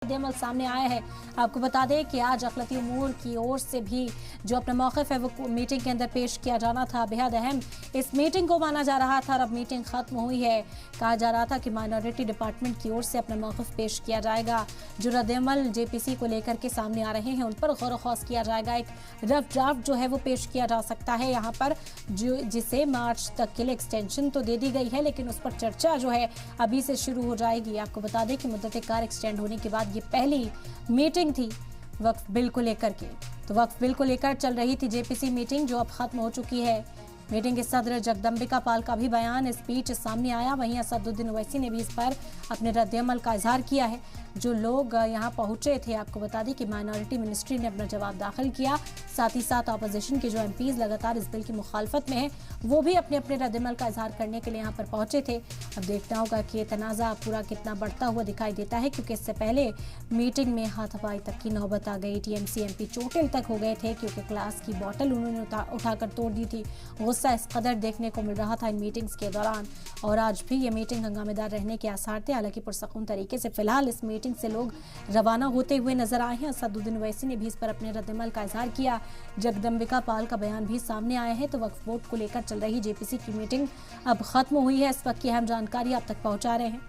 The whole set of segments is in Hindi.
अमल सामने आया है। आपको बता दें कि आज अखिलती उमूर की ओर से भी जो अपना मौक़िफ़ है वो मीटिंग के अंदर पेश किया जाना था। बेहद अहम इस मीटिंग को माना जा रहा था और अब मीटिंग खत्म हुई है। कहा जा रहा था कि माइनॉरिटी डिपार्टमेंट की ओर से अपना मौक़िफ़ पेश किया जाएगा। जो रद्द-ए-अमल जेपीसी को लेकर के सामने आ रहे हैं उन पर गौर-व-खौस किया जाएगा। एक रफ ड्राफ्ट जो है वो पेश किया जा सकता है यहाँ पर, जो जिसे मार्च तक के लिए एक्सटेंशन तो दे दी गई है, लेकिन उस पर चर्चा जो है अभी से शुरू हो जाएगी। आपको बता दें कि मुद्दत-ए-कार एक्सटेंड होने के बाद ये पहली मीटिंग थी वक्फ बिल को लेकर के। तो वक्फ बिल को लेकर चल रही थी जेपीसी मीटिंग, जो अब खत्म हो चुकी है। मीटिंग के सदर जगदम्बिका पाल का भी बयान इस बीच सामने आया। वहीं असदुद्दीन ओवैसी ने भी इस पर अपने रद्द-ए-अमल का इजहार किया है। जो लोग यहाँ पहुंचे थे, आपको बता दें कि माइनॉरिटी मिनिस्ट्री ने अपना जवाब दाखिल किया। साथ ही साथ अपोजिशन के जो एमपीज लगातार इस बिल की मुखालफत में हैं, वो भी अपने अपने रद्द-ए-अमल का इजहार करने के लिए यहाँ पर पहुंचे थे। अब देखना होगा कि ये तनाज़ा पूरा कितना बढ़ता हुआ दिखाई देता है, क्योंकि इससे पहले मीटिंग में हाथापाई तक की नौबत आ गई। टीएमसी एमपी चोटिल तक हो गए थे, क्योंकि ग्लास की बोतल उन्होंने उठाकर तोड़ दी थी। गुस्सा इस कदर देखने को मिल रहा था इन मीटिंग्स के दौरान, और आज भी ये मीटिंग हंगामेदार रहने के आसार थे। हालांकि पुरसकून तरीके से फिलहाल इस मीटिंग से लोग रवाना होते हुए नजर आए हैं। असदुद्दीन ओवैसी ने भी इस पर अपने रद्द-ए-अमल का इजहार किया। जगदम्बिका पाल का बयान भी सामने आया है। तो वक्फ बोर्ड को लेकर चल रही जेपीसी की मीटिंग अब खत्म हुई है। इस वक्त की अहम जानकारी आप तक पहुंचा रहे हैं।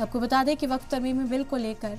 आपको बता दें कि वक्फ तरमीमी बिल को लेकर